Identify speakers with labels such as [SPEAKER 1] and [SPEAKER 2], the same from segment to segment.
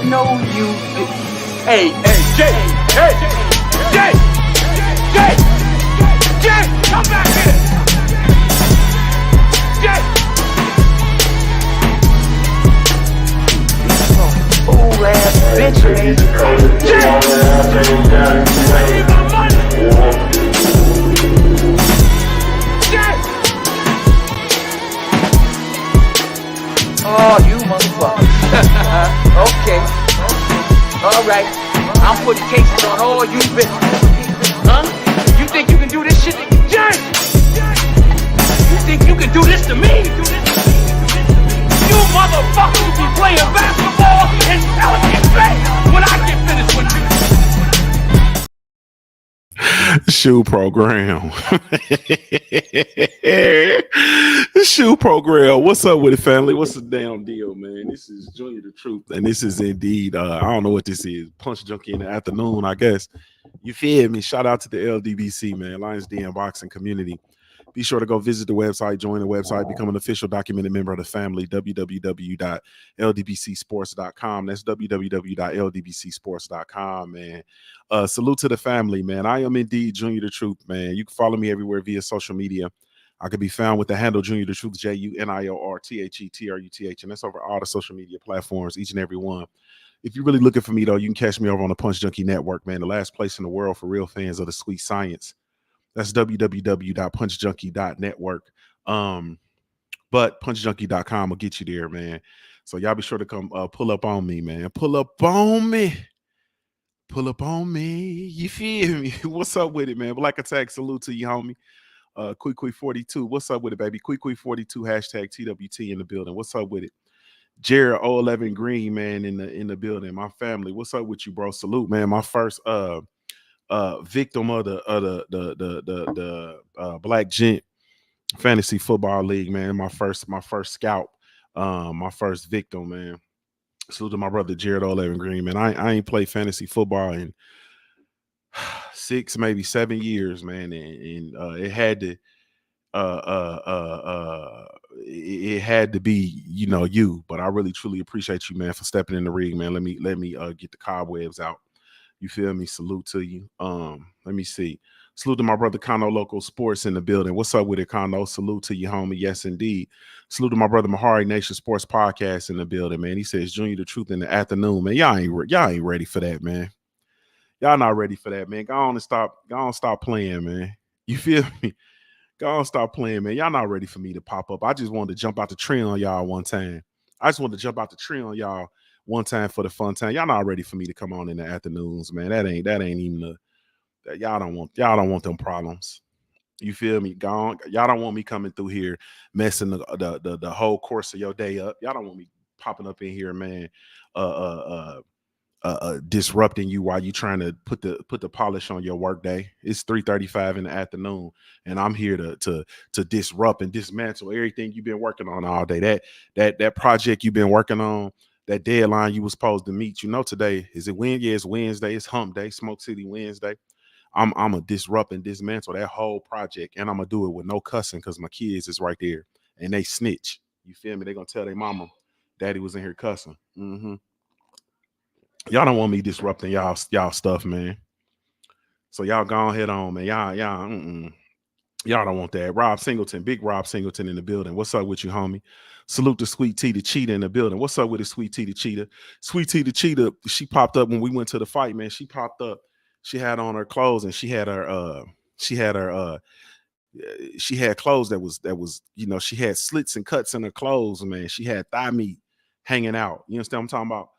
[SPEAKER 1] know you. Hey, Jay, come back here. Jay. Fool ass bitch, man. Oh, you motherfucker. Okay. All right. I'm putting cases on all you bitches. Huh? You think you can do this shit? Jay! You think you can do this to me? You motherfuckers be playing basketball in Pelican Bay when I get finished with you.
[SPEAKER 2] Shoe program. Shoe program. What's up with it, family? What's the damn deal, man? This is Junior the Truth, and this is indeed, I don't know what this is. Punch Junkie in the afternoon, I guess. You feel me? Shout out to the LDBC, man, Lions Den Boxing Community. Be sure to go visit the website, join the website, become an official documented member of the family, www.ldbcsports.com. That's www.ldbcsports.com, man. Salute to the family, man. I am indeed Junior the Truth, man. You can follow me everywhere via social media. I can be found with the handle Junior the Truth, JUNIORTHETRUTH, and that's over all the social media platforms, each and every one. If you're really looking for me, though, you can catch me over on the Punch Junkie Network, man, the last place in the world for real fans of the sweet science. That's www.punchjunkie.network. But punchjunkie.com will get you there, man. So y'all be sure to come pull up on me, man. Pull up on me. Pull up on me. You feel me? What's up with it, man? Black Attack, salute to you, homie. Quick 42. What's up with it, baby? Quick 42 hashtag TWT in the building. What's up with it? Jared 011 Green, man, in the building. My family. What's up with you, bro? Salute, man. My first victim of the Black Gent Fantasy Football League, man. My first scout, my first victim, man. Salute to my brother Jared 011 Green, man. I ain't played fantasy football in 6, maybe 7 years, man, and it had to it had to be, you. But I really truly appreciate you, man, for stepping in the ring, man. Let me get the cobwebs out. You feel me? Salute to you. Let me see. Salute to my brother Kano Local Sports in the building. What's up with it, Kano? Salute to you, homie. Yes, indeed. Salute to my brother Mahari Nation Sports Podcast in the building, man. He says Junior the Truth in the afternoon, man. Y'all ain't ready for that, man. Y'all not ready for that, man. Go on and stop playing, man. You feel me? Go on, stop playing, man. Y'all not ready for me to pop up. I just wanted to jump out the tree on y'all one time. For the fun time. Y'all not ready for me to come on in the afternoons, man. That ain't even y'all don't want them problems. You feel me? Y'all don't want me coming through here messing the whole course of your day up. Y'all don't want me popping up in here, man. Disrupting you while you trying to put the polish on your work day. It's 3:35 in the afternoon, and I'm here to disrupt and dismantle everything you've been working on all day. That project you've been working on, that deadline you was supposed to meet. Today is it Wednesday? Yeah, it's Wednesday. It's Hump Day, Smoke City Wednesday. I'm gonna disrupt and dismantle that whole project, and I'm gonna do it with no cussing because my kids is right there and they snitch. You feel me? They gonna tell their mama, "Daddy was in here cussing." Y'all don't want me disrupting y'all stuff, man. So y'all go ahead on, man. Y'all don't want that. Rob Singleton, big Rob Singleton in the building. What's up with you, homie? Salute to Sweet Tea the Cheetah in the building. What's up with the Sweet Tea the Cheetah? Sweet Tea the Cheetah, she popped up when we went to the fight, man. She popped up. She had on her clothes, and she had clothes that was, she had slits and cuts in her clothes, man. She had thigh meat hanging out. You understand what I'm talking about?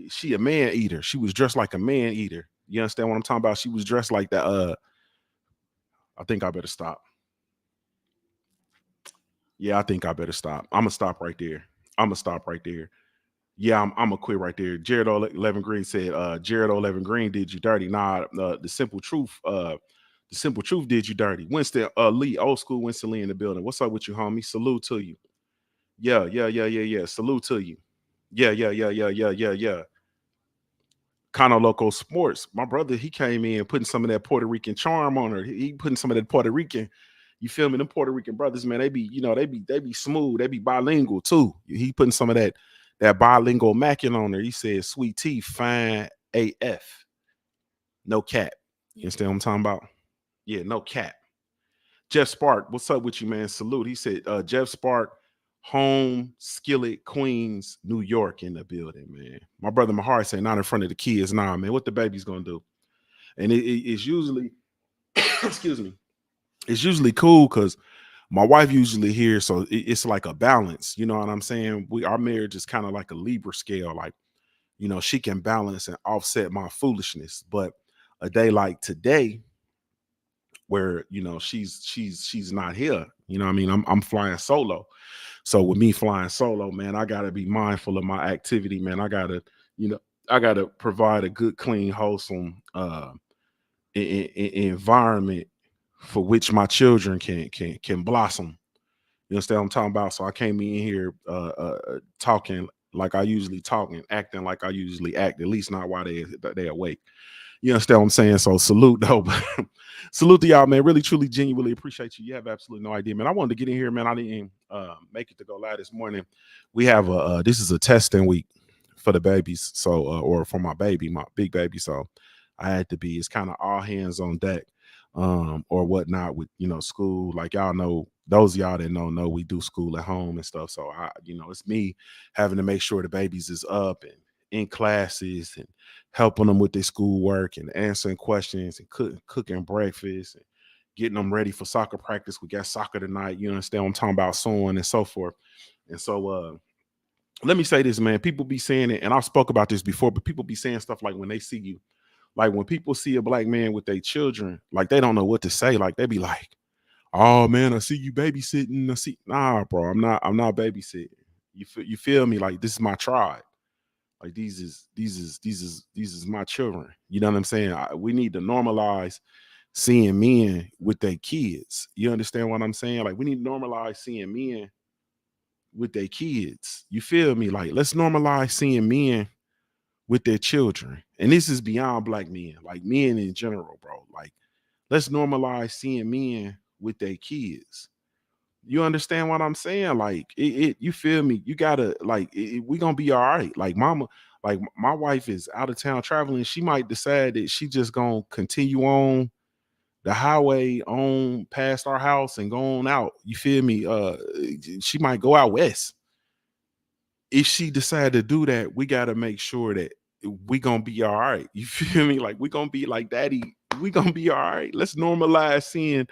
[SPEAKER 2] She a man eater. She was dressed like a man eater. You understand what I'm talking about? She was dressed like that. I think I better stop. Yeah, I think I better stop. I'm gonna stop right there. Yeah, I'm gonna quit right there. Jared 11 Green said, Jared 11 Green did you dirty. Nah, the simple truth did you dirty. Winston Lee, old school Winston Lee in the building. What's up with you, homie? Salute to you. Yeah. Salute to you. Yeah. Kano Loco Sports. My brother, he came in putting some of that Puerto Rican charm on her. He putting some of that Puerto Rican. You feel me? Them Puerto Rican brothers, man, they be smooth. They be bilingual too. He putting some of that that bilingual macking on her. He said, "Sweet tea, fine AF, no cap." You understand what I'm talking about? Yeah, no cap. Jeff Spark, what's up with you, man? Salute. He said, Jeff Spark, home, Skillet, Queens, New York in the building, man. My brother Mahar said, not in front of the kids. Nah, man, what the baby's gonna do? And it's usually, excuse me, it's usually cool because my wife usually here, so it's like a balance. You know what I'm saying? Our marriage is kind of like a Libra scale. Like, she can balance and offset my foolishness. But a day like today, where she's not here, I mean, I'm flying solo. So with me flying solo, man, I gotta be mindful of my activity, man. You know, I gotta provide a good, clean, wholesome environment for which my children can blossom. You understand what I'm talking about? So I came in here talking like I usually talk and acting like I usually act, at least not while they awake. You understand what I'm saying? So salute though. Salute to y'all, man. Really, truly, genuinely appreciate you. You have absolutely no idea, man. I wanted to get in here, man. I didn't make it to go live this morning. We have this is a testing week for the babies. So or for my baby, my big baby. So I had to be, it's kind of all hands on deck, or whatnot with, school. Like y'all know, those of y'all that know we do school at home and stuff. So it's me having to make sure the babies is up and in classes and helping them with their schoolwork and answering questions and cooking breakfast and getting them ready for soccer practice. We got soccer tonight. You understand what I'm talking about? So on and so forth. And so let me say this, man. People be saying it, and I've spoke about this before, but people be saying stuff like when they see you, like when people see a black man with their children, like they don't know what to say. Like they be like, "Oh man, I see you babysitting." Nah, bro, I'm not babysitting. You feel me? Like this is my tribe. Like these is my children. You know what I'm saying? We need to normalize seeing men with their kids. You understand what I'm saying? Like we need to normalize seeing men with their kids. You feel me? Like let's normalize seeing men with their children. And this is beyond black men, like men in general, bro. Like let's normalize seeing men with their kids. You understand what I'm saying? Like you feel me? You gotta like we gonna be all right. Like mama, like my wife is out of town traveling. She might decide that she just gonna continue on the highway on past our house and go on out. You feel me? She might go out west. If she decide to do that, we gotta make sure that we gonna be all right. You feel me? Like we gonna be like daddy. We gonna be all right. Let's normalize seeing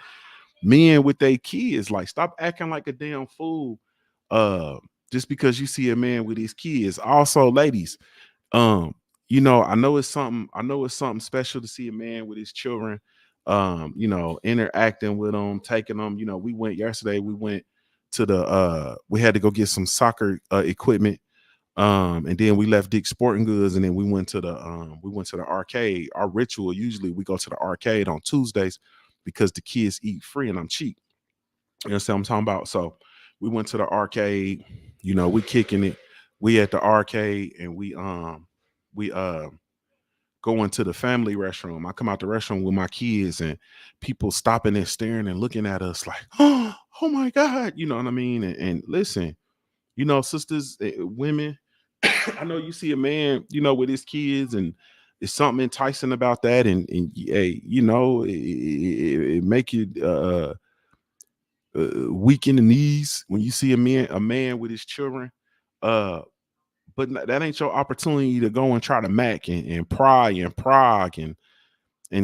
[SPEAKER 2] men with their kids. Like stop acting like a damn fool uh just because you see a man with his kids. Also ladies, um I know it's something special to see a man with his children, interacting with them, taking them. We went to we had to go get some soccer equipment, and then we left Dick's Sporting Goods, and then we went to the arcade. Our ritual, usually we go to the arcade on Tuesdays because the kids eat free and I'm cheap. You understand what I'm talking about? So we went to the arcade, we kicking it. We at the arcade and we go into the family restroom. I come out the restroom with my kids and people stopping and staring and looking at us like, oh my God, you know what I mean? And listen, sisters, women, I know you see a man, with his kids, and it's something enticing about that, and hey, it make you weak in the knees when you see a man with his children. Uh, but that ain't your opportunity to go and try to mac and pry and prog and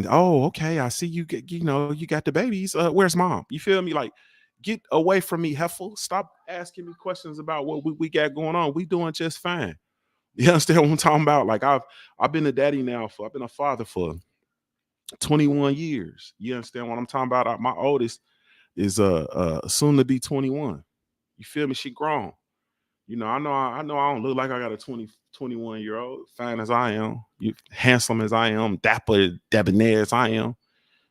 [SPEAKER 2] oh, okay, I see you get, you got the babies. Where's mom? You feel me? Like, get away from me, Heffel. Stop asking me questions about what we got going on. We doing just fine. You understand what I'm talking about? Like I've been a daddy now I've been a father for 21 years. You understand what I'm talking about? My oldest is soon to be 21. You feel me? She grown. I know I don't look like I got a 21 year old, fine as I am, handsome as I am, dapper, debonair as I am.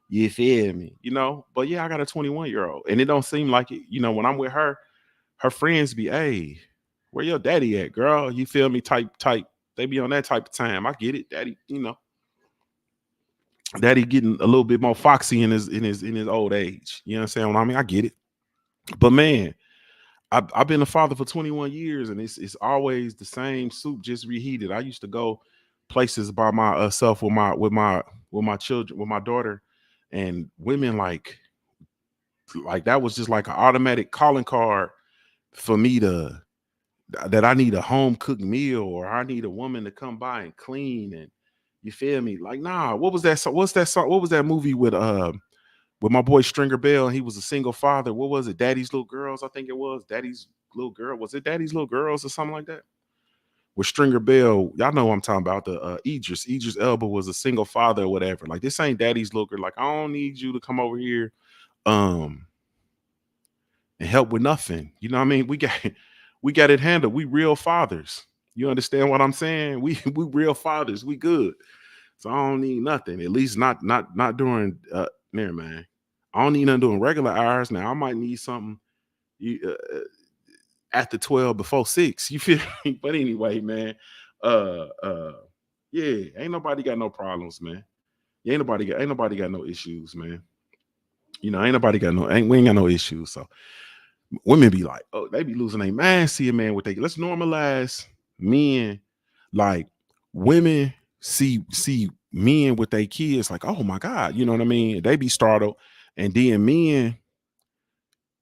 [SPEAKER 2] You feel me? But yeah, I got a 21-year-old, and it don't seem like it. When I'm with her friends be, hey, where your daddy at, girl? You feel me? Type. They be on that type of time. I get it, daddy. Daddy getting a little bit more foxy in his old age. You understand what I mean? I get it. But man, I've been a father for 21 years, and it's always the same soup, just reheated. I used to go places by myself with my children, with my daughter, and women like that was just like an automatic calling card for me to that I need a home cooked meal, or I need a woman to come by and clean, and you feel me? Like, nah, what was that song? What's that song? What was that movie with my boy Stringer Bell, and he was a single father? What was it? Daddy's Little Girls, I think it was. Daddy's Little Girl. Was it Daddy's Little Girls or something like that? With Stringer Bell, y'all know what I'm talking about. The Idris Elba was a single father or whatever. Like, this ain't Daddy's Little Girl. Like, I don't need you to come over here um and help with nothing. You know what I mean? We got it handled. We real fathers. You understand what I'm saying? We real fathers. We good. So I don't need nothing. At least not during never man. I don't need nothing doing regular hours. Now I might need something after 12 before 6. You feel me? But anyway, man. Uh uh yeah, ain't nobody got no problems, man. Ain't nobody got no issues, man. You know, we ain't got no issues. So women be like, oh, they be losing their mind. See a man with they let's normalize men. Like, women see men with their kids like, oh my God, you know what I mean? They be startled. And then men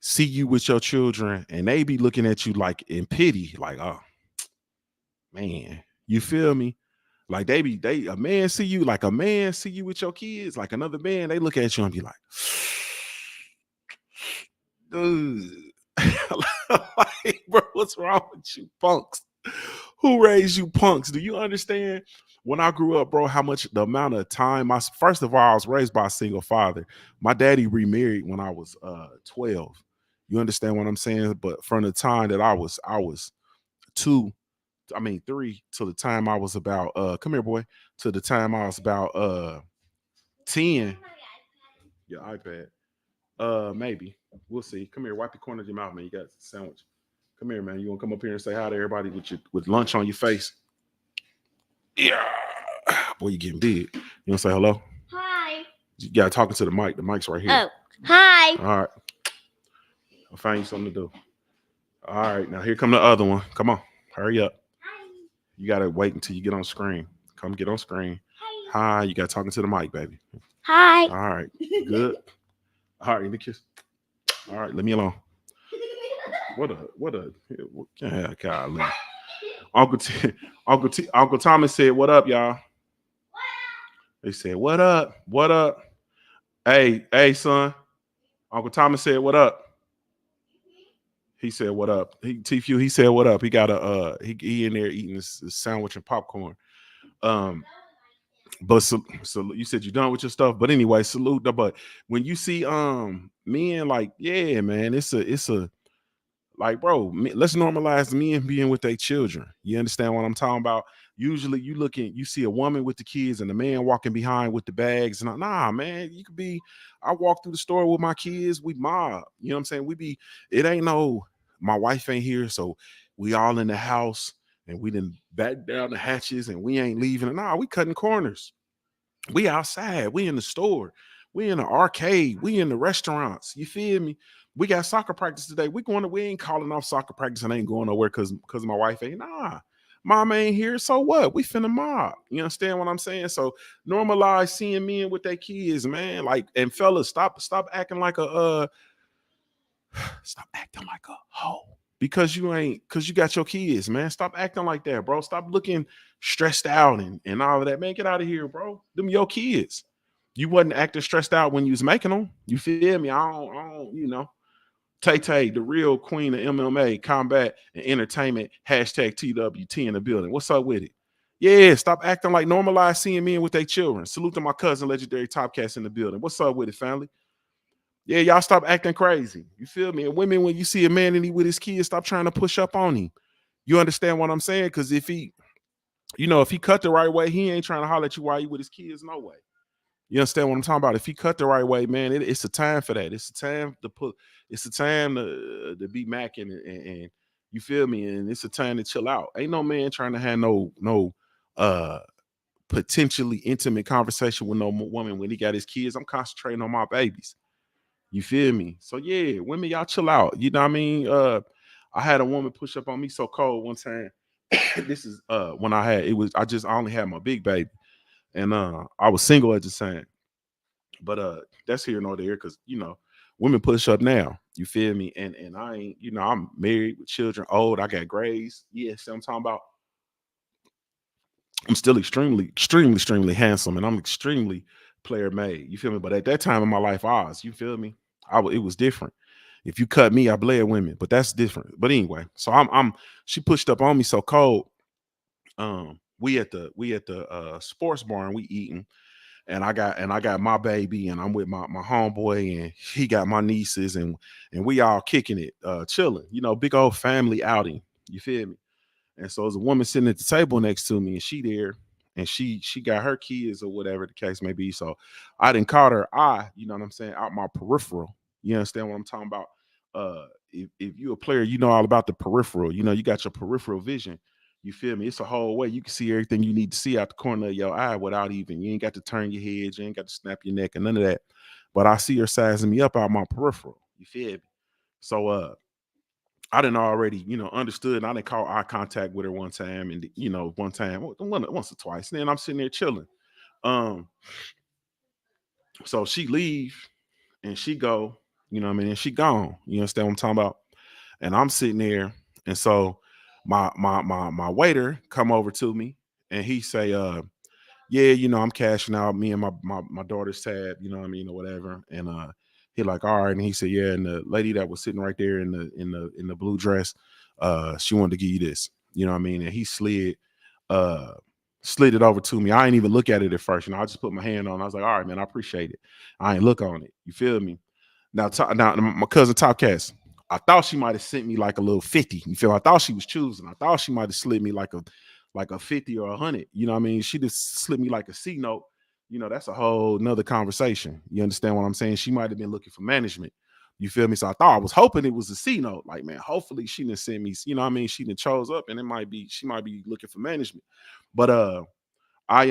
[SPEAKER 2] see you with your children and they be looking at you like in pity, like, oh man, you feel me? Like a man see you with your kids, like another man, they look at you and be like, dude. Like, bro, what's wrong with you punks? Who raised you punks? Do you understand? When I grew up, bro, how much the amount of time first of all, I was raised by a single father. My daddy remarried when I was 12. You understand what I'm saying? But from the time that I was two, I mean three, to the time I was about come here, boy, to the time I was about 10. Your iPad. Maybe. We'll see. Come here, wipe the corner of your mouth, man. You got a sandwich. Come here, man. You want to come up here and say hi to everybody with lunch on your face? Yeah. Boy, you getting big. You want to say hello?
[SPEAKER 3] Hi.
[SPEAKER 2] You got talking to the mic. The mic's right here.
[SPEAKER 3] Oh, hi.
[SPEAKER 2] All right. I'll find you something to do. All right. Now here come the other one. Come on. Hurry up.
[SPEAKER 3] Hi.
[SPEAKER 2] You got to wait until you get on screen. Come get on screen. Hi. You got talking to the mic, baby.
[SPEAKER 3] Hi.
[SPEAKER 2] All right. Good. All right. Give me a kiss. All right. Leave me alone. Yeah, golly. Uncle Thomas said, "What up, y'all?" They said, "What up? What up?" Hey, son. Uncle Thomas said, "What up?" He said, "What up?" He said, "What up?" He got he in there eating his sandwich and popcorn. Um, but so you said you're done with your stuff. But anyway, salute. But when you see men, like, yeah, man, it's a like, bro, let's normalize men being with their children. You understand what I'm talking about? Usually you see a woman with the kids and the man walking behind with the bags. And nah, man, you could be, I walk through the store with my kids, we mob. You know what I'm saying? It ain't no, my wife ain't here, so we all in the house and we done back down the hatches and we ain't leaving. Nah, we cutting corners. We outside, we in the store, we in the arcade, we in the restaurants. You feel me? We got soccer practice today. We ain't calling off soccer practice and ain't going nowhere because my wife ain't. Nah, mom ain't here. So what? We finna mob. You understand what I'm saying? So normalize seeing men with their kids, man. Like, and fellas, stop acting like stop acting like a hoe. Because you got your kids, man. Stop acting like that, bro. Stop looking stressed out and all of that. Man, get out of here, bro. Them your kids. You wasn't acting stressed out when you was making them. You feel me? I don't, Tay Tay, the real queen of MMA, combat, and entertainment, hashtag TWT in the building. What's up with it? Yeah, stop acting like normalize seeing men with their children. Salute to my cousin, legendary Topcast in the building. What's up with it, family? Yeah, y'all stop acting crazy. You feel me? And women, when you see a man and he with his kids, stop trying to push up on him. You understand what I'm saying? Because if he cut the right way, he ain't trying to holler at you while he with his kids, no way. You understand what I'm talking about? If he cut the right way, man, it's a time for that. It's a time to be macking and you feel me? And it's a time to chill out. Ain't no man trying to have no potentially intimate conversation with no woman when he got his kids. I'm concentrating on my babies. You feel me? So yeah, women, y'all chill out. You know what I mean? I had a woman push up on me so cold one time. This is when I only had my big baby, and I was single at the time. But that's here nor there, because women push up now. You feel me? And I ain't, I'm married with children, old. I got grays. Yeah, see what I'm talking about. I'm still extremely, extremely, extremely handsome, and I'm extremely player made. You feel me? But at that time in my life, you feel me? It was different. If you cut me, I bled women, but that's different. But anyway, so she pushed up on me so cold. We at the sports bar and we eating, and I got my baby, and I'm with my homeboy, and he got my nieces, and we all kicking it, chilling, big old family outing. You feel me? And so there's a woman sitting at the table next to me, and she there, and she got her kids or whatever the case may be. So I didn't caught her eye, you know what I'm saying, out my peripheral. You understand what I'm talking about? If you a player, you know all about the peripheral. You got your peripheral vision. You feel me? It's a whole way. You can see everything you need to see out the corner of your eye without even, you ain't got to turn your head, you ain't got to snap your neck and none of that. But I see her sizing me up out my peripheral. You feel me? So I didn't already, understood. And I didn't call eye contact with her one time, and one time, once or twice. And then I'm sitting there chilling. Um, so she leave and she go, what I mean, and she gone. You understand what I'm talking about? And I'm sitting there, and so my waiter come over to me, and he say, yeah, I'm cashing out me and my daughter's tab, what I mean, or whatever. And he like, all right. And he said, yeah, and the lady that was sitting right there in the blue dress, she wanted to give you this, what I mean. And he uh slid it over to me. I ain't even look at it at first. I just put my hand on it. I was like, all right, man, I appreciate it. I ain't look on it. You feel me? Now my cousin Top Cast, I thought she might have sent me like a little 50. You feel? I thought she was choosing. I thought she might have slid me like a 50 or 100. You know what I mean? She just slid me like a C note. That's a whole nother conversation. You understand what I'm saying? She might have been looking for management. You feel me? So I was hoping it was a C note. Like, man, hopefully she didn't send me, what I mean? She didn't chose up, and she might be looking for management. But I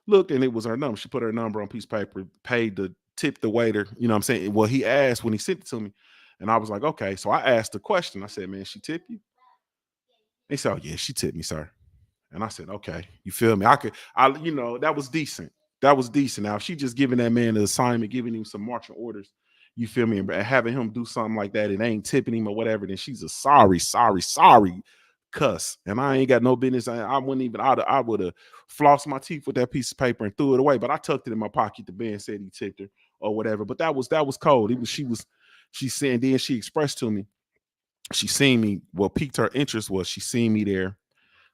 [SPEAKER 2] looked, and it was her number. She put her number on a piece of paper, paid the tip the waiter. You know what I'm saying? Well, he asked when he sent it to me. And I was like, okay. So I asked the question. I said, man, she tip you? They said, oh yeah, she tipped me, sir. And I said, okay, you feel me? That was decent. That was decent. Now, if she just giving that man the assignment, giving him some marching orders, you feel me, and having him do something like that, and ain't tipping him or whatever, then she's a sorry cuss. And I ain't got no business. I wouldn't even, I would have flossed my teeth with that piece of paper and threw it away. But I tucked it in my pocket. The man said he tipped her or whatever. But that was cold. She said, then she expressed to me, she seen me, what piqued her interest was she seen me there,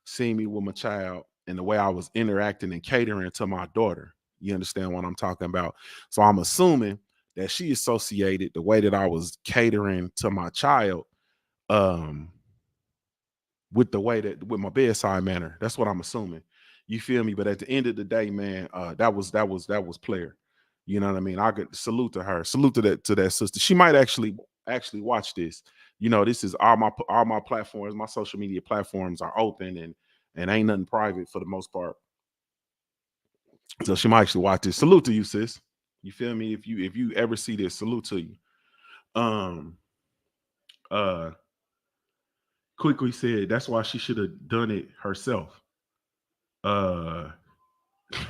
[SPEAKER 2] seen me with my child, and the way I was interacting and catering to my daughter. You understand what I'm talking about? So I'm assuming that she associated the way that I was catering to my child um with the way that, with my bedside manner. That's what I'm assuming. You feel me? But at the end of the day, man, that was player. You know what I mean? I could salute to her, salute to that sister. She might actually watch this. This is all my platforms, my social media platforms are open, and ain't nothing private for the most part. So she might actually watch this. Salute to you, sis. You feel me? If you ever see this, salute to you. Um uh Quickly said that's why she should have done it herself. Uh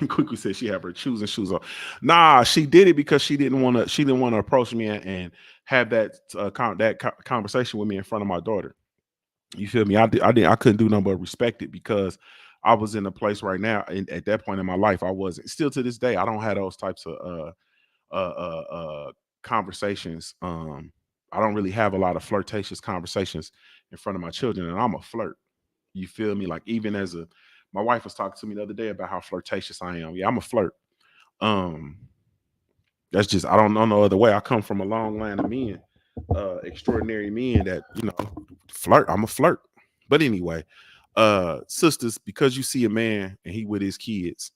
[SPEAKER 2] Quickly said she had her choosing shoes on. Nah, she did it because she didn't want to. She didn't want to approach me and have that conversation with me in front of my daughter. You feel me? I couldn't do nothing but respect it, because I was in a place right now, and at that point in my life, I wasn't. Still to this day, I don't have those types of conversations. I don't really have a lot of flirtatious conversations in front of my children, and I'm a flirt. You feel me? Like, even my wife was talking to me the other day about how flirtatious I am. Yeah, I'm a flirt. Um, that's just, I don't know no other way. I come from a long line of men, extraordinary men that flirt. I'm a flirt. But anyway, sisters, because you see a man and he with his kids,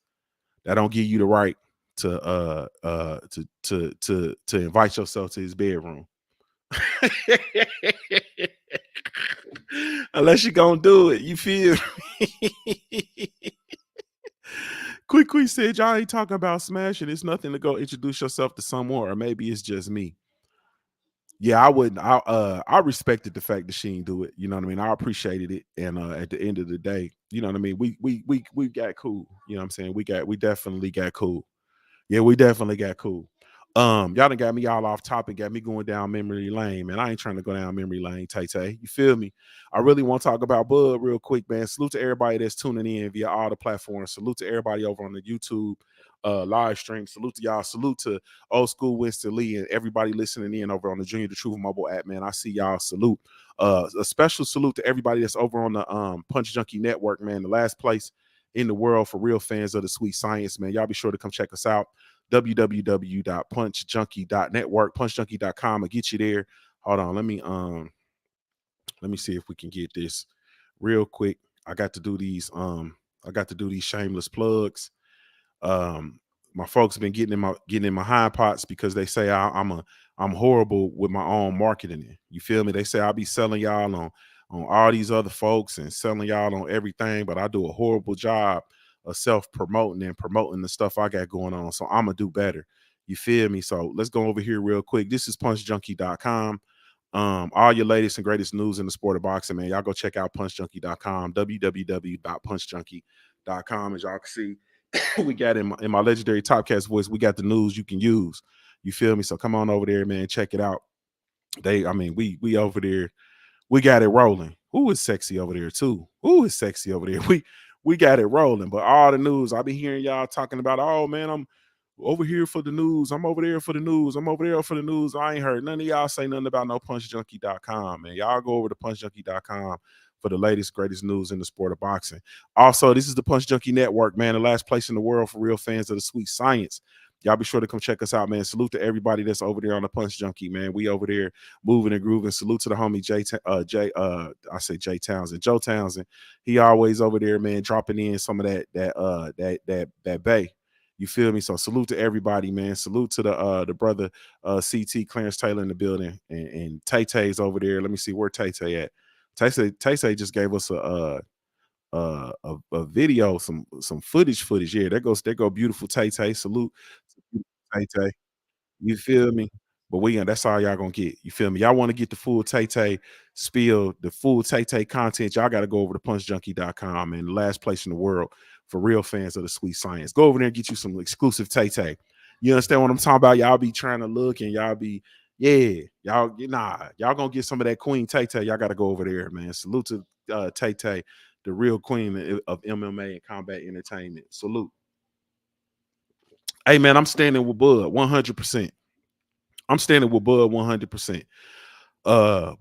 [SPEAKER 2] that don't give you the right to invite yourself to his bedroom. Unless you're gonna do it, you feel me? Quick said, y'all ain't talking about smashing. It's nothing to go introduce yourself to someone, or maybe it's just me. yeah, I wouldn't. I respected the fact that she didn't do it. You know what I mean? I appreciated it, and at the end of the day, you know what I mean. We got cool. You know what I'm saying? We definitely got cool. Yeah, we definitely got cool. Y'all done got me all off topic, got me going down memory lane, man. I ain't trying to go down memory lane, Tay Tay. You feel me? I really want to talk about Bud real quick, man. Salute to everybody that's tuning in via all the platforms. Salute to everybody over on the YouTube live stream. Salute to y'all. Salute to old school Winston Lee and everybody listening in over on the Junior the Truth mobile app, man. I see y'all. Salute. A special salute to everybody that's over on the Punch Junkie Network, man. The last place in the world for real fans of the sweet science, man. Y'all be sure to come check us out. www.punchjunkie.network, punchjunkie.com will get you there. Hold on, let me see if we can get this real quick. I got to do these shameless plugs. Um, my folks have been getting in my hind pots because they say I'm horrible with my own marketing. You feel me? They say I'll be selling y'all on all these other folks and selling y'all on everything, but I do a horrible job of self-promoting and promoting the stuff I got going on. So I'm gonna do better. You feel me? So let's go over here real quick. This is punchjunkie.com. All your latest and greatest news in the sport of boxing, man. Y'all go check out punchjunkie.com, www.punchjunkie.com. As y'all can see, we got in my legendary Topcast voice, we got the news you can use. You feel me? So come on over there, man. Check it out. We over there. We got it rolling. Who is sexy over there too? Who is sexy over there? We got it rolling. But all the news, I be hearing y'all talking about, oh man, I'm over here for the news. I'm over there for the news. I'm over there for the news. I ain't heard none of y'all say nothing about no punchjunkie.com, man. Y'all go over to punchjunkie.com for the latest, greatest news in the sport of boxing. Also, this is the Punch Junkie Network, man, the last place in the world for real fans of the sweet science. Y'all be sure to come check us out, man. Salute to everybody that's over there on the Punch Junkie, man. We over there moving and grooving. Salute to the homie Jay Townsend, Joe Townsend. He always over there, man, dropping in some of that bay. You feel me? So salute to everybody, man. Salute to the brother CT Clarence Taylor in the building, and Tay Tay's over there. Let me see where Tay Tay at. Tay Tay just gave us a video, some footage. Yeah, there go beautiful Tay Tay. Salute to Tay Tay. You feel me? But that's all y'all gonna get. You feel me? Y'all want to get the full Tay Tay spiel, the full Tay Tay content, y'all got to go over to punchjunkie.com, and the last place in the world for real fans of the sweet science. Go over there and get you some exclusive Tay Tay. You understand what I'm talking about? Y'all be trying to look and y'all be, yeah, y'all gonna get some of that Queen Tay Tay. Y'all got to go over there, man. Salute to Tay Tay, the real queen of MMA and combat entertainment. Salute. Hey, man, I'm standing with Bud 100%. I'm standing with Bud 100%.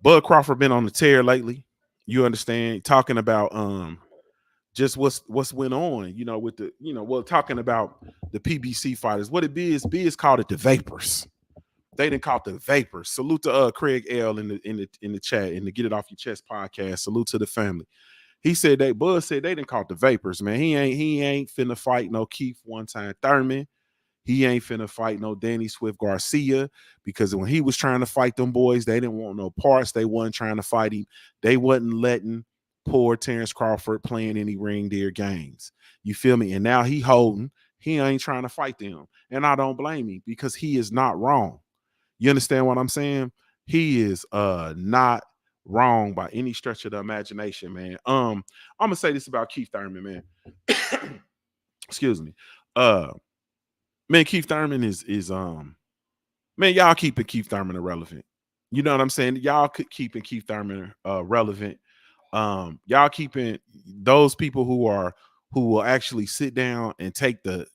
[SPEAKER 2] Bud Crawford been on the tear lately. You understand? Talking about just what's went on, with the, talking about the PBC fighters. What it is, Biz called it the Vapors. They didn't call it the Vapors. Salute to Craig L in the chat, in the Get It Off Your Chest podcast. Salute to the family. Bud said they didn't call it the Vapors, man. He ain't finna fight no Keith One Time Thurman. He ain't finna fight no Danny Swift Garcia, because when he was trying to fight them boys, they didn't want no parts. They wasn't trying to fight him. They wasn't letting poor Terrence Crawford playing any ring deer games. You feel me? And now he ain't trying to fight them. And I don't blame him, because he is not wrong. You understand what I'm saying? He is not wrong by any stretch of the imagination, man. I'm gonna say this about Keith Thurman, man. Excuse me. Man, Keith Thurman is man, y'all keeping Keith Thurman irrelevant. You know what I'm saying? Y'all keeping Keith Thurman relevant. Y'all keeping those people who will actually sit down and take the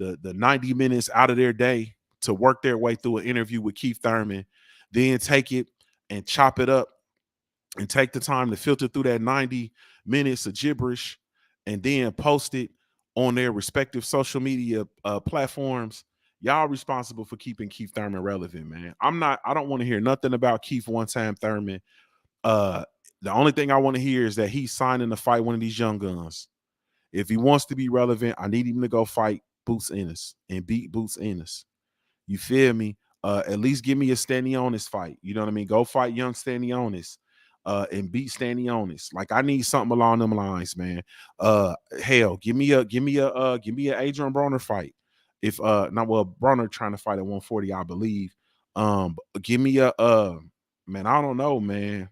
[SPEAKER 2] 90 minutes out of their day to work their way through an interview with Keith Thurman, then take it and chop it up and take the time to filter through that 90 minutes of gibberish and then post it on their respective social media platforms. Y'all responsible for keeping Keith Thurman relevant, man. I don't want to hear nothing about Keith One Time Thurman. The only thing I want to hear is that he's signing to fight one of these young guns. If he wants to be relevant, I need him to go fight Boots Ennis and beat Boots Ennis. You feel me? At least give me a Stanionis fight. You know what I mean? Go fight young Stanionis and beat Stanionis. Like, I need something along them lines, man. Hell, give me a Adrian Broner fight. If Broner trying to fight at 140, I believe. Give me a man. I don't know, man.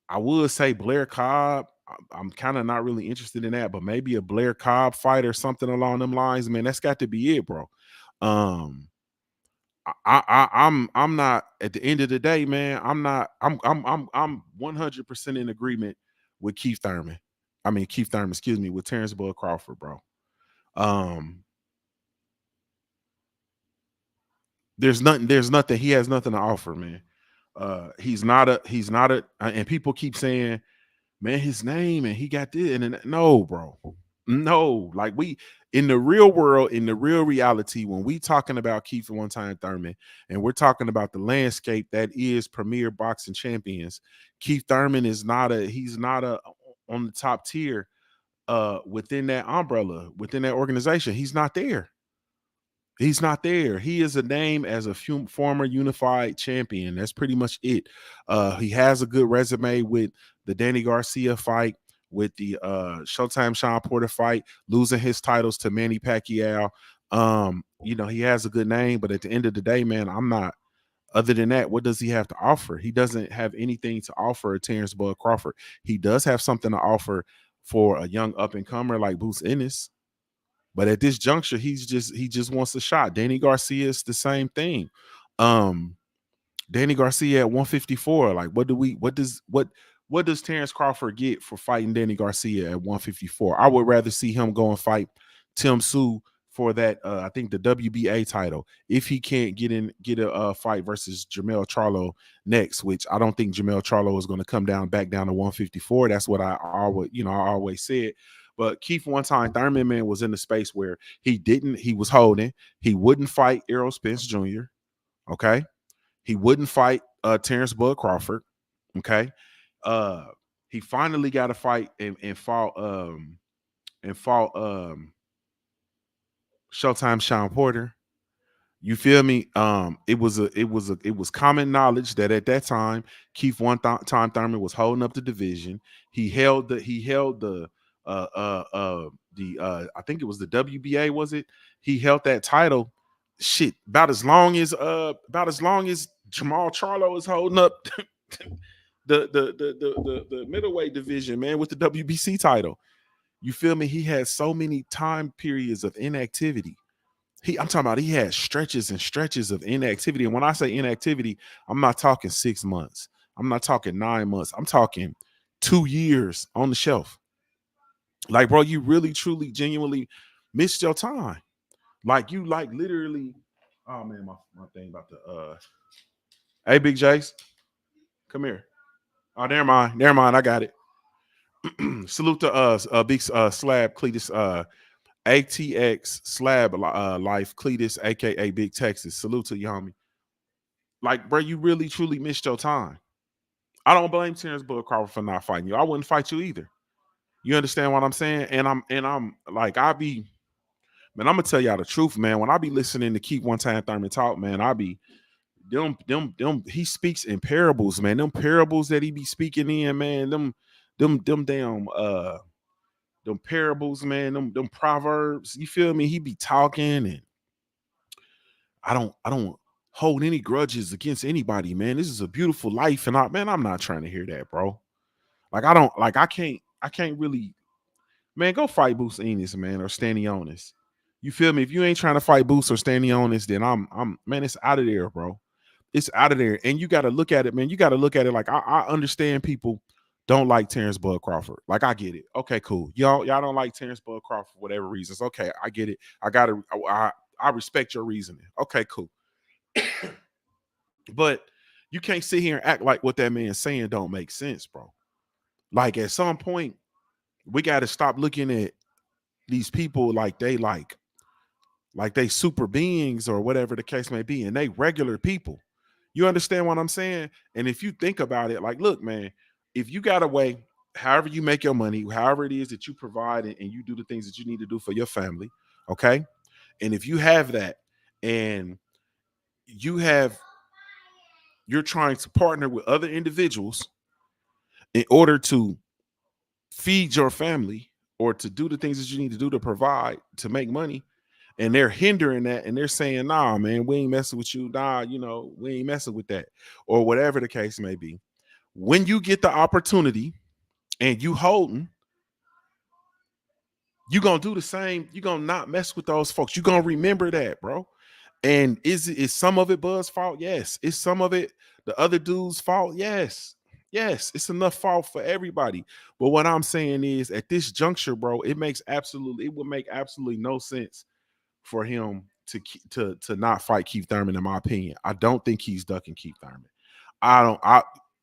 [SPEAKER 2] I would say Blair Cobb. I'm kind of not really interested in that, but maybe a Blair Cobb fight or something along them lines, man. That's got to be it, bro. Um, I'm not at the end of the day, man. I'm not. I'm 100% in agreement with Keith Thurman. I mean Keith Thurman, excuse me, with Terrence Bud Crawford, bro. Um, there's nothing. He has nothing to offer, man. He's not a, and people keep saying, man, his name and he got this, and then no, bro, no. Like we in the real world, in the real reality, when we talking about Keith One Time Thurman, and we're talking about the landscape that is premier boxing champions, Keith Thurman is not a. He's not a on the top tier within that umbrella, within that organization. He's not there. He's not there. He is a name as a former unified champion. That's pretty much it. He has a good resume with the Danny Garcia fight, with the Showtime Sean Porter fight, losing his titles to Manny Pacquiao. He has a good name, but at the end of the day, man, I'm not. Other than that, what does he have to offer? He doesn't have anything to offer Terrence Bud Crawford. He does have something to offer for a young up and comer like Boots Ennis. But at this juncture, he just wants a shot. Danny Garcia is the same thing. Um, Danny Garcia at 154. Like, what does Terrence Crawford get for fighting Danny Garcia at 154? I would rather see him go and fight Tim Tszyu for that. I think the WBA title. If he can't get a fight versus Jamel Charlo next, which I don't think Jamel Charlo is going to come back down to 154. That's what I always said. But Keith One Time Thurman, man, was in the space where he was holding. He wouldn't fight Errol Spence Jr. Okay. He wouldn't fight Terrence Bud Crawford. Okay. Uh he finally got a fight and fought Showtime Sean Porter. You feel me? It was common knowledge that at that time Keith Time Thurman was holding up the division. He held the I think it was the WBA, was it? He held that title shit about as long as Jamal Charlo is holding up the middleweight division, man, with the WBC title. You feel me? He had so many time periods of inactivity. I'm talking about he had stretches and stretches of inactivity. And when I say inactivity, I'm not talking 6 months. I'm not talking 9 months. I'm talking 2 years on the shelf. Like, bro, you really, truly, genuinely missed your time. Like, you like literally. Oh man, my thing about the hey, Big Jace, come here. Oh, never mind. Never mind. I got it. Salute to big slab Cletus ATX slab life Cletus, aka Big Texas. Salute to you, homie. Like, bro, you really truly missed your time. I don't blame Terrence Bud Crawford for not fighting you. I wouldn't fight you either. You understand what I'm saying? And I'm like, man, I'm gonna tell y'all the truth, man. When I be listening to Keep One Time Thurman talk, man, I be them he speaks in parables, man. Them parables that he be speaking in, man, them damn them parables, man, them proverbs. You feel me? He be talking, and I don't hold any grudges against anybody, man. This is a beautiful life, and I'm not trying to hear that, bro. Like I can't really, man. Go fight Boots Enos, man, or Stanley Onis. You feel me? If you ain't trying to fight Boots or Stanley Onis, then I'm man, it's out of there, bro. It's out of there, and you got to look at it, man. You got to look at it like I understand people don't like Terrence Bud Crawford. Like I get it. Okay, cool. Y'all don't like Terrence Bud Crawford for whatever reasons. Okay, I get it. I respect your reasoning. Okay, cool. But you can't sit here and act like what that man's saying don't make sense, bro. Like at some point, we got to stop looking at these people like they super beings or whatever the case may be, and they regular people. You understand what I'm saying? And if you think about it, like, look, man, if you got a way, however you make your money, however it is that you provide and you do the things that you need to do for your family, okay? And if you have that and you have you're trying to partner with other individuals in order to feed your family or to do the things that you need to do to provide to make money, and they're hindering that, and they're saying, nah, man, we ain't messing with you. Nah, we ain't messing with that, or whatever the case may be. When you get the opportunity and you holding, you gonna do the same. You gonna not mess with those folks. You gonna remember that, bro. And is some of it Buz's fault? Yes. Is some of it the other dude's fault? Yes. Yes, it's enough fault for everybody. But what I'm saying is, at this juncture, bro, it would make absolutely no sense for him to not fight Keith Thurman. In my opinion, I don't think he's ducking Keith Thurman. I don't.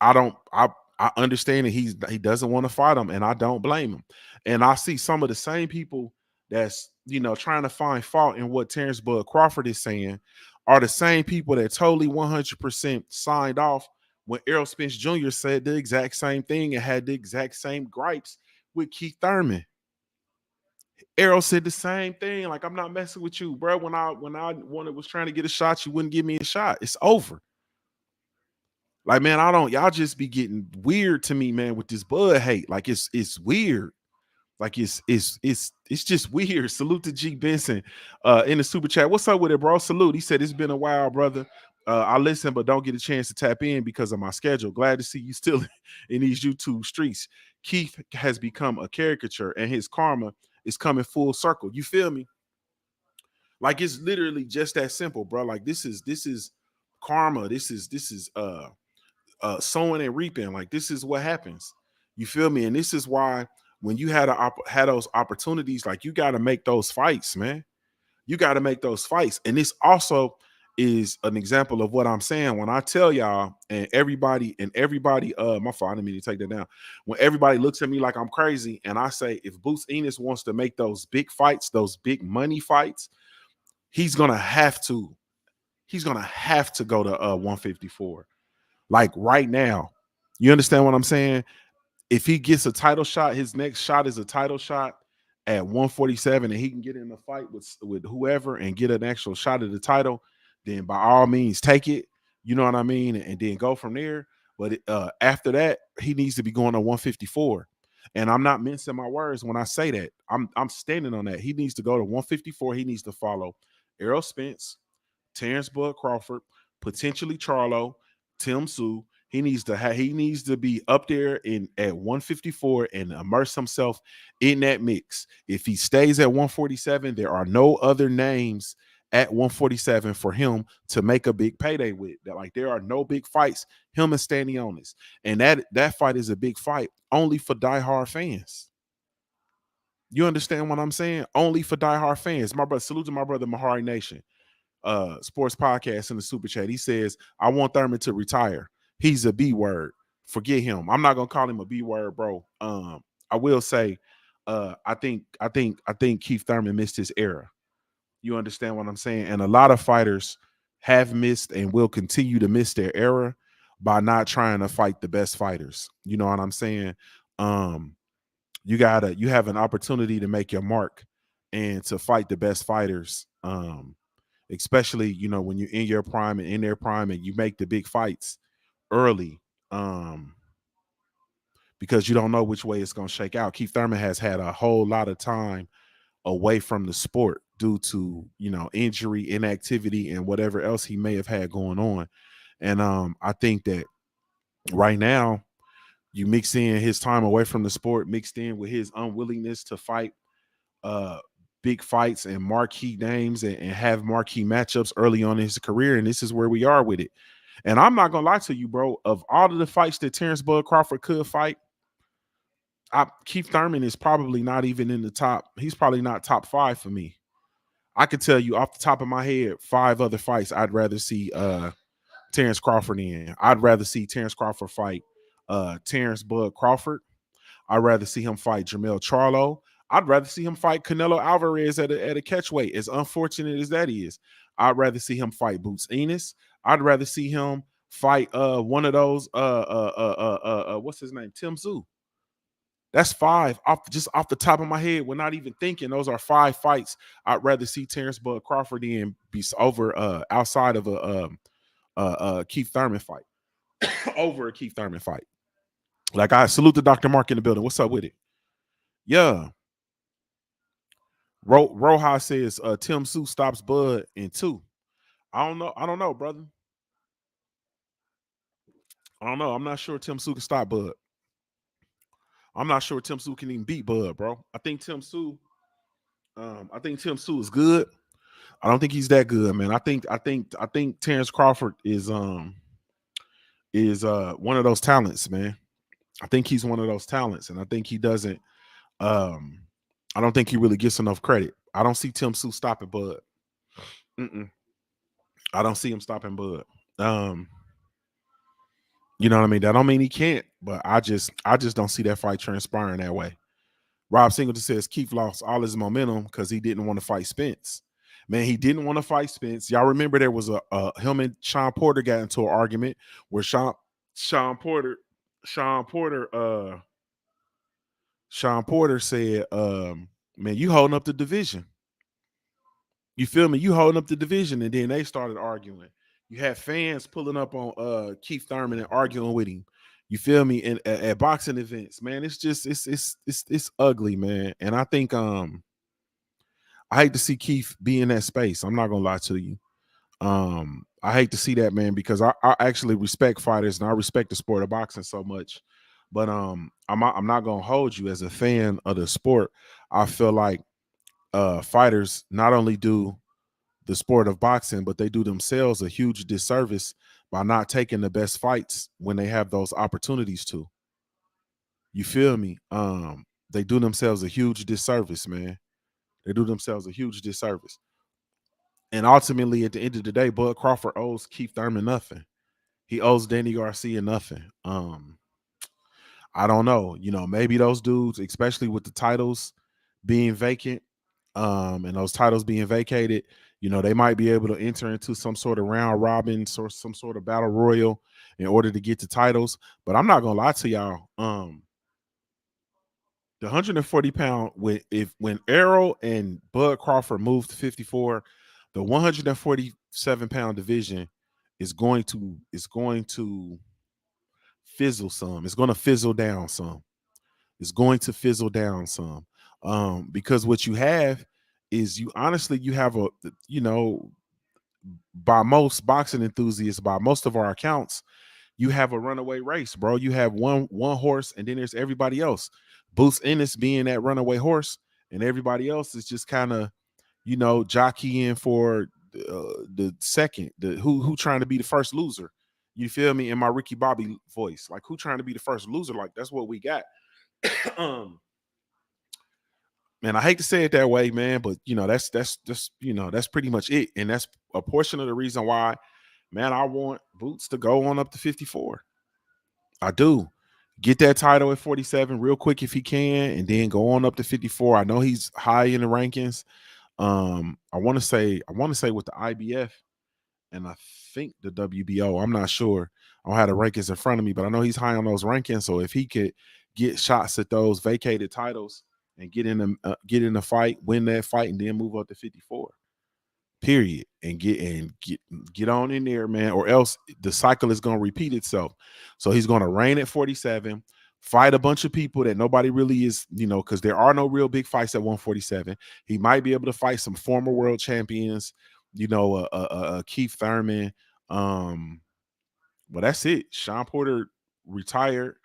[SPEAKER 2] I don't. I understand that he doesn't want to fight him, and I don't blame him. And I see some of the same people that's trying to find fault in what Terrence Bud Crawford is saying are the same people that totally 100% signed off when Errol Spence Jr. said the exact same thing and had the exact same gripes with Keith Thurman. Errol said the same thing. Like, I'm not messing with you, bro. When I was trying to get a shot, you wouldn't give me a shot. It's over. Like, man, y'all just be getting weird to me, man, with this Bud hate. Like, it's weird. Like, it's just weird. Salute to G Benson in the super chat. What's up with it, bro? Salute. He said it's been a while, brother. I listen, but don't get a chance to tap in because of my schedule. Glad to see you still in these YouTube streets. Keith has become a caricature, and his karma is coming full circle. You feel me? Like, it's literally just that simple, bro. Like, this is karma. This is sowing and reaping. Like, this is what happens. You feel me? And this is why when you had those opportunities, like, you got to make those fights, man. You got to make those fights. And this also is an example of what I'm saying when I tell y'all, and everybody, my fault, I didn't mean to take that down. When everybody looks at me like I'm crazy, and I say, if Boots Ennis wants to make those big fights, those big money fights, he's gonna have to go to 154. Like, right now. You understand what I'm saying? If he gets a title shot, his next shot is a title shot at 147, and he can get in a fight with whoever and get an actual shot at the title, then by all means take it. You know what I mean? And then go from there. But after that, he needs to be going to 154. And I'm not mincing my words when I say that. I'm standing on that. He needs to go to 154. He needs to follow Errol Spence, Terrence Bud Crawford, potentially Charlo, Tim Tszyu. He needs to be up there at 154 and immerse himself in that mix. If he stays at 147, there are no other names at 147 for him to make a big payday with. That, like, there are no big fights. Him and Stanionis, and that fight is a big fight only for diehard fans. You understand what I'm saying? Only for diehard fans. My brother, salute to my brother Mahari Nation. Sports podcast in the super chat. He says, I want Thurman to retire. He's a B word. Forget him. I'm not gonna call him a B word, bro. I will say, I think Keith Thurman missed his era. You understand what I'm saying? And a lot of fighters have missed and will continue to miss their era by not trying to fight the best fighters. You know what I'm saying? You have an opportunity to make your mark and to fight the best fighters. Especially, when you're in your prime and in their prime, and you make the big fights early, because you don't know which way it's going to shake out. Keith Thurman has had a whole lot of time away from the sport due to, injury, inactivity, and whatever else he may have had going on. And I think that right now, you mix in his time away from the sport, mixed in with his unwillingness to fight big fights and marquee names and have marquee matchups early on in his career. And this is where we are with it. And I'm not gonna lie to you, bro. Of all of the fights that Terrence Bud Crawford could fight, Keith Thurman is probably not even in the top. He's probably not top 5 for me. I could tell you off the top of my head 5 other fights I'd rather see Terrence Crawford in. I'd rather see Terrence Crawford fight Terrence Bud Crawford. I'd rather see him fight Jermell Charlo. I'd rather see him fight Canelo Alvarez at a catchweight, as unfortunate as that is. I'd rather see him fight Boots Ennis. I'd rather see him fight one of those what's his name? Tim Tszyu. That's 5 off the top of my head. We're not even thinking. Those are 5 fights I'd rather see Terrence Bud Crawford in be over outside of a Keith Thurman fight. Over a Keith Thurman fight. Like, I salute the Dr. Mark in the building. What's up with it? Yeah. Rojas says Tim Sue stops Bud in 2. I don't know. I don't know, brother. I don't know. I'm not sure Tim Sue can stop Bud. I'm not sure Tim Sue can even beat Bud, bro. I think Tim Sue is good. I don't think he's that good, man. I think Terrence Crawford is one of those talents, man. I think he's one of those talents, and I think he doesn't. Um, I don't think he really gets enough credit. I don't see Tim Sue stopping Bud. Mm-mm. I don't see him stopping Bud. Um, you know what I mean? That don't mean he can't, but I just don't see that fight transpiring that way. Rob Singleton says Keith lost all his momentum because he didn't want to fight Spence. Man, he didn't want to fight Spence. Y'all remember there was a him and Sean Porter got into an argument where Sean Porter Sean Porter Sean Porter said, man, you holding up the division. You feel me? You holding up the division, and then they started arguing. You had fans pulling up on Keith Thurman and arguing with him. You feel me? And at boxing events, man, it's just it's ugly, man. And I hate to see Keith be in that space. I'm not gonna lie to you. I hate to see that, man, because I actually respect fighters and I respect the sport of boxing so much. But I'm not gonna hold you as a fan of the sport. I feel like fighters not only do the sport of boxing, but they do themselves a huge disservice by not taking the best fights when they have those opportunities to. You feel me? They do themselves a huge disservice, man. They do themselves a huge disservice. And ultimately, at the end of the day, Bud Crawford owes Keith Thurman nothing. He owes Danny Garcia nothing. I don't know. You know, maybe those dudes, especially with the titles being vacant, and those titles being vacated, you know, they might be able to enter into some sort of round robin or some sort of battle royal in order to get the titles. But I'm not gonna lie to y'all. The 140-pound when Errol and Bud Crawford moved to 54, the 147-pound division is going to fizzle some. It's going to fizzle down some. It's going to fizzle down some. Because what you have is you have a, you know, by most boxing enthusiasts, by most of our accounts, you have a runaway race, bro. You have one horse, and then there's everybody else. Boots Ennis being that runaway horse, and everybody else is just kind of, you know, jockeying for the second, the who trying to be the first loser. You feel me? In my Ricky Bobby voice, like who trying to be the first loser? Like that's what we got. um, Man, I hate to say it that way, man, but you know that's just that's pretty much it, and that's a portion of the reason why, man, I want Boots to go on up to 54. I do. Get that title at 47 real quick if he can, and then go on up to 54. I know he's high in the rankings. I want to say with the IBF and I think the WBO. I'm not sure. I don't have the rankings in front of me, but I know he's high on those rankings. So if he could get shots at those vacated titles and get in the fight, win that fight, and then move up to 54. Period. And get on in there, man, or else the cycle is going to repeat itself. So he's going to reign at 47, fight a bunch of people that nobody really is, because there are no real big fights at 147. He might be able to fight some former world champions, Keith Thurman. But that's it. Sean Porter retired.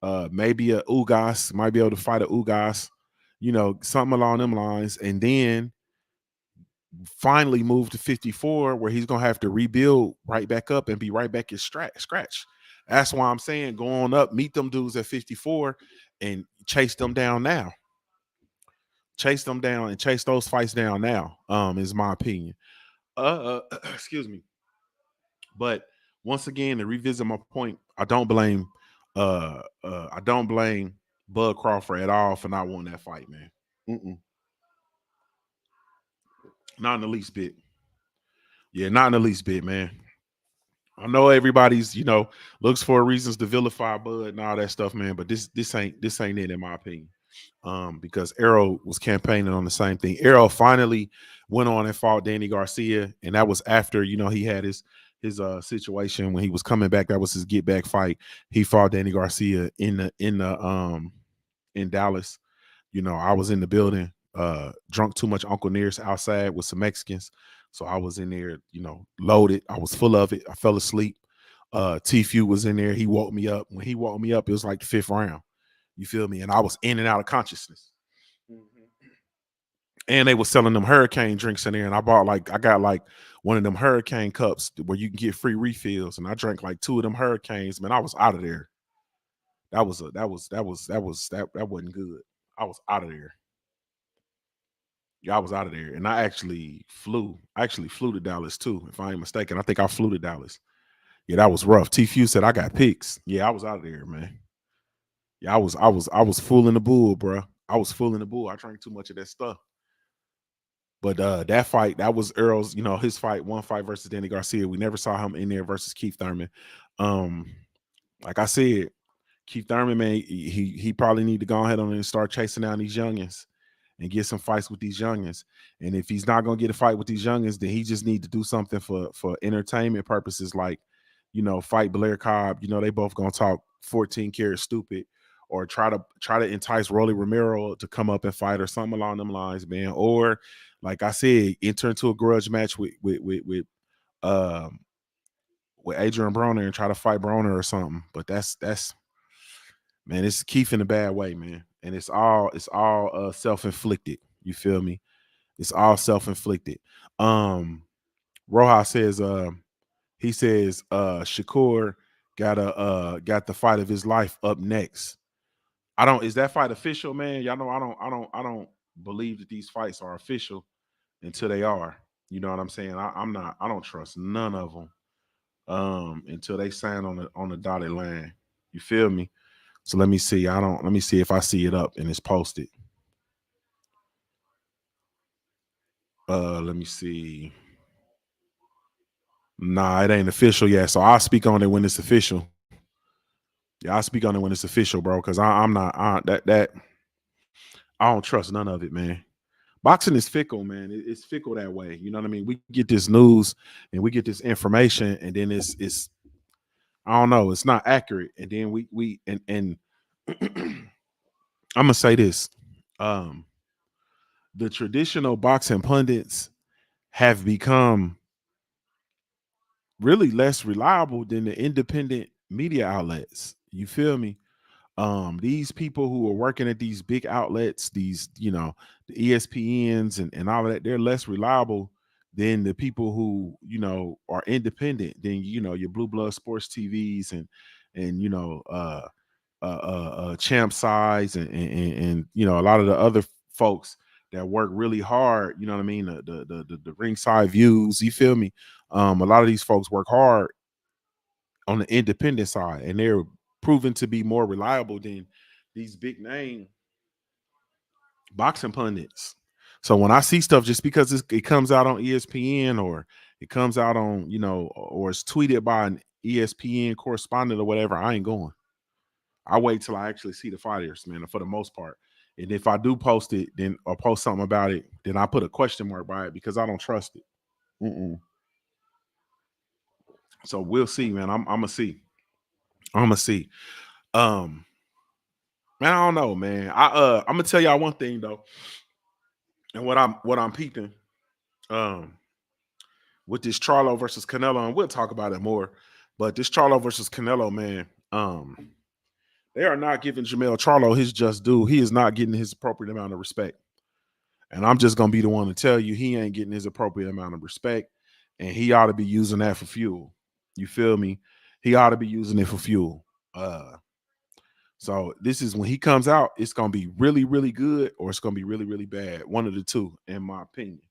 [SPEAKER 2] Maybe a Ugas might be able to fight a Ugas, something along them lines, and then finally move to 54, where he's gonna have to rebuild right back up and be right back at scratch. That's why I'm saying go on up, meet them dudes at 54, and chase them down now. Chase them down and chase those fights down now. Is my opinion. Excuse me. But once again, to revisit my point, I don't blame Bud Crawford at all for not wanting that fight, man. Not in the least bit. Yeah, not in the least bit, man. I know everybody's, looks for reasons to vilify Bud and all that stuff, man. But this ain't it, in my opinion. Because Errol was campaigning on the same thing. Errol finally went on and fought Danny Garcia, and that was after, he had his situation when he was coming back. That was his get back fight. He fought Danny Garcia in Dallas. I was in the building drunk too much Uncle Nearest outside with some Mexicans. So I was in there, loaded. I was full of it. I fell asleep. T-Few was in there. He woke me up. When he woke me up, it was like the 5th round. You feel me? And I was in and out of consciousness. And they were selling them hurricane drinks in there. And I got like one of them hurricane cups where you can get free refills. And I drank like 2 of them hurricanes. Man, I was out of there. That wasn't good. I was out of there. Yeah, I was out of there. And I actually flew. To Dallas too, if I ain't mistaken. I think I flew to Dallas. Yeah, that was rough. T-Few said I got pics. Yeah, I was out of there, man. Yeah, I was fooling the bull, bro. I was fooling the bull. I drank too much of that stuff. But that fight, that was Earl's, his fight, one fight versus Danny Garcia. We never saw him in there versus Keith Thurman. Like I said, Keith Thurman, man, he probably need to go ahead on and start chasing down these youngins and get some fights with these youngins. And if he's not gonna get a fight with these youngins, then he just need to do something for entertainment purposes, like fight Blair Cobb. They both gonna talk 14 karat stupid, or try to entice Rolly Romero to come up and fight or something along them lines, man. Or like I said, enter into a grudge match with Adrian Broner and try to fight Broner or something. But that's man, it's Keith in a bad way, man. And it's all self-inflicted. You feel me? It's all self-inflicted. Rojas says he says Shakur got the fight of his life up next. Is that fight official, man? Y'all know I don't believe that these fights are official until they are. You know what I'm saying? I don't trust none of them until they sign on the dotted line. You feel me? So let me see. Let me see if I see it up and it's posted. Let me see. Nah, it ain't official yet. So I'll speak on it when it's official. Yeah, I'll speak on it when it's official, bro. Because I'm not that I don't trust none of it, man. Boxing is fickle, man. It's fickle that way. You know what I mean? We get this news and we get this information, and then it's I don't know, it's not accurate. And then we I'm gonna say this. The traditional boxing pundits have become really less reliable than the independent media outlets. You feel me? These people who are working at these big outlets, these, the ESPNs and all of that, they're less reliable than the people who, are independent, than, your blue blood sports TVs and champ size and a lot of the other folks that work really hard. You know what I mean? The ringside views, you feel me? A lot of these folks work hard on the independent side, and they're proven to be more reliable than these big name boxing pundits. So when I see stuff, just because it comes out on ESPN or it comes out on, or it's tweeted by an ESPN correspondent or whatever, I ain't going. I wait till I actually see the fighters, man, for the most part. And if I do post it, then or post something about it, then I put a question mark by it because I don't trust it. So we'll see, man. I'm gonna see. I'm gonna see. Man, I don't know, man. I'm gonna tell y'all one thing though, and what I'm peeping, with this Charlo versus Canelo, and we'll talk about it more. But this Charlo versus Canelo, man, they are not giving Jermell Charlo his just due. He is not getting his appropriate amount of respect. And I'm just gonna be the one to tell you he ain't getting his appropriate amount of respect, and he ought to be using that for fuel. You feel me? He ought to be using it for fuel. So this is when he comes out, it's gonna be really, really good, or it's gonna be really, really bad. One of the two, in my opinion.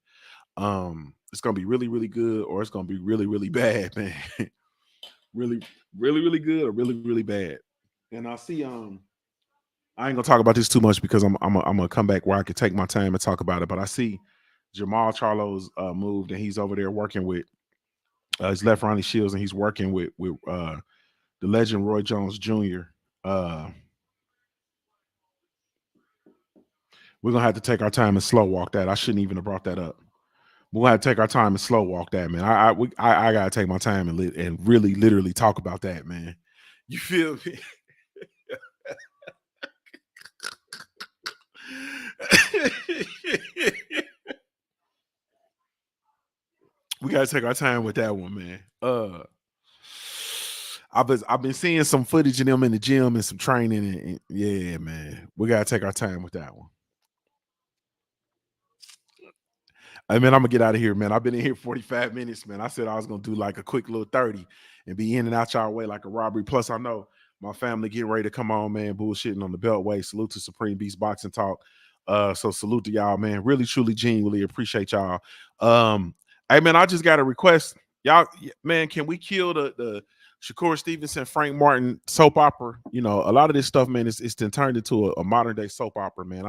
[SPEAKER 2] It's gonna be really, really good, or it's gonna be really, really bad, man. Really, really, really good, or really, really bad. And I see, I ain't gonna talk about this too much because I'm gonna come back where I can take my time and talk about it. But I see Jamal Charlo's moved, and he's over there working with his left Ronnie Shields, and he's working with the legend Roy Jones Jr. We're gonna have to take our time and slow walk that. I shouldn't even have brought that up. We're gonna have to take our time and slow walk that, man. I gotta take my time and really literally talk about that, man. You feel me? We gotta take our time with that one, man. I've been seeing some footage of them in the gym and some training, and yeah, man, we gotta take our time with that one. Hey, man, I'm gonna get out of here, man. I've been in here 45 minutes, man. I said I was gonna do like a quick little 30 and be in and out y'all way like a robbery. Plus, I know my family getting ready to come on, man, bullshitting on the Beltway. Salute to Supreme Beast Boxing Talk. So salute to y'all, man. Really, truly, genuinely appreciate y'all. Hey, man, I just got a request. Y'all, man, can we kill the Shakur Stevenson, Frank Martin soap opera? You know, a lot of this stuff, man, it's been turned into a modern day soap opera, man.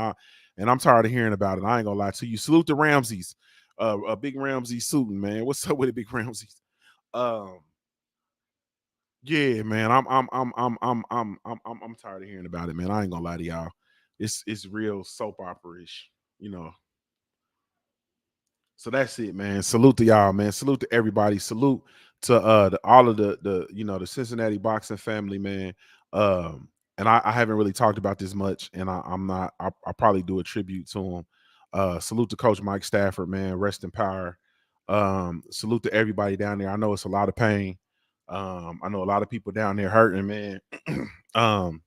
[SPEAKER 2] I'm tired of hearing about it. I ain't gonna lie to you. Salute the Ramses. A big Ramsey suiting, man. What's up with the big Ramses? Um, yeah, man. I'm tired of hearing about it, man. I ain't gonna lie to y'all. It's real soap opera-ish, you know. So that's it, man. Salute to y'all, man. Salute to everybody. Salute to all of the the Cincinnati boxing family, man. And I haven't really talked about this much, and I'm not. I probably do a tribute to him. Salute to Coach Mike Stafford, man. Rest in power. Salute to everybody down there. I know it's a lot of pain. I know a lot of people down there hurting, man. um,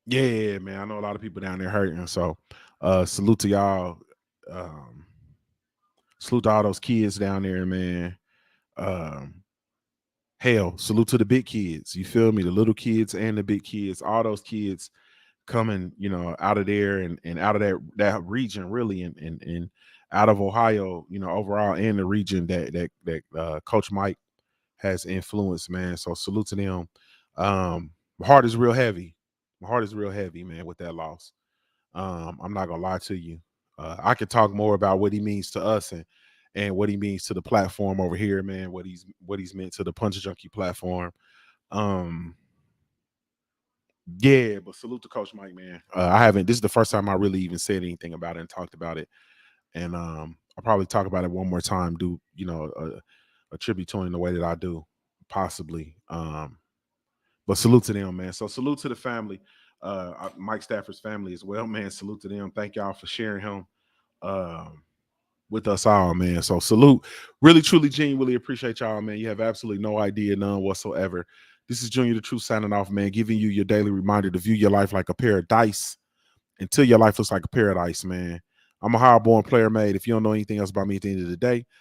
[SPEAKER 2] yeah, man. I know a lot of people down there hurting. So, salute to y'all. Um, Salute to all those kids down there, man. Um, Hell, salute to the big kids. You feel me? The little kids and the big kids, all those kids coming, out of there and out of that region, really, and out of Ohio, overall, and the region that Coach Mike has influenced, man. So salute to them. My heart is real heavy. My heart is real heavy, man, with that loss. I'm not gonna lie to you. I could talk more about what he means to us and what he means to the platform over here, man. What he's meant to the Punch Junkie platform. Um, yeah, but salute to Coach Mike, man. I haven't. This is the first time I really even said anything about it and talked about it, and I'll probably talk about it one more time. Do a tribute to him the way that I do, possibly. But salute to them, man. So salute to the family, Mike Stafford's family as well, man. Salute to them. Thank y'all for sharing him with us all, man. So salute. Really, truly, genuinely appreciate y'all, man. You have absolutely no idea, none whatsoever. This is Junior the Truth signing off, man, giving you your daily reminder to view your life like a pair of dice until your life looks like a paradise, man. I'm a hard-born player made. If you don't know anything else about me at the end of the day,